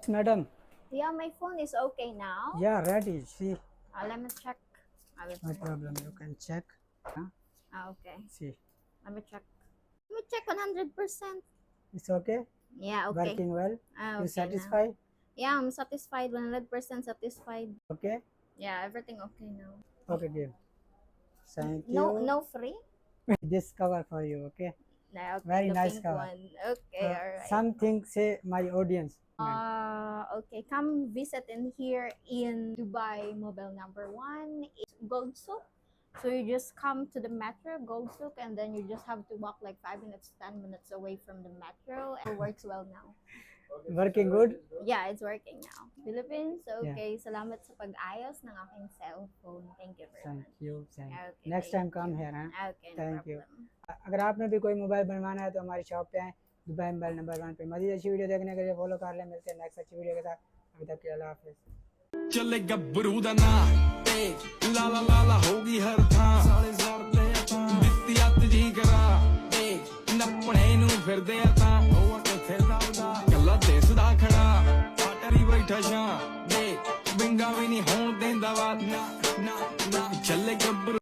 Madam. Yeah, my phone is okay now. Yeah, ready. See, Let me check. I will no check. problem. You can check. Huh? Okay. See, Let me check. Let me check 100%. it's okay. Yeah, okay. Working well. You Okay satisfied? now. Yeah, I'm satisfied. 100% satisfied. Okay. Yeah, everything okay now. Okay, give. Thank No, you. no free. This cover for you. Okay. Nah, okay, Very the nice pink cover. one. Okay, alright. Something say my audience. Okay, come visit in here in Dubai Mobile number 1. It's Gold Souk. So you just come to the metro, Gold Souk, and then you just have to walk like 5 minutes, 10 minutes away from the metro. It works well now. Working good. Yeah, it's working now. Philippines, Yeah. okay. Salamat sa pag-ayos ng aking cellphone. Thank you very Thank much. you. Thank you. Okay, Next thank time come you. here. Huh? Okay, no Thank you. problem. अगर आपने भी कोई mobile बनवाना है तो हमारी shop पे आए दुबई मोबाइल नंबर 1 पे। मज़ीद अच्छी वीडियो देखने के लिए फॉलो कर ले। मिलते हैं नेक्स्ट अच्छी वीडियो के साथ। अभी तक के लिए अल्लाह हाफिज़। ਚੱਲੇ ਗੱਭਰੂ ਦਾ ਨਾਂ ਤੇ ਲਾਲਾ ਲਾਲਾ ਹੋਗੀ ਹਰ ਥਾਂ ਸਾਲੇ ਜ਼ਰਦੇ ਤਾਂ ਦਿੱਤੀ ਅੱਤ ਜੀ ਕਰਾ ਤੇ ਨੱਪਣੇ ਨੂੰ ਫਿਰਦੇ ਆ ਤਾਂ ਉਹ ਕਿੱਥੇ ਦਬਦਾ ਕੱਲਾ ਦਿਸਦਾ ਖੜਾ ਆਟਰੀ ਬੈਠਾ ਸ਼ਾਂ ਦੇ ਵਿੰਗਾ ਵੀ ਨਹੀਂ ਹੋਣ ਦਿੰਦਾ ਵਾ ਨਾ ਚੱਲੇ ਗੱਭਰੂ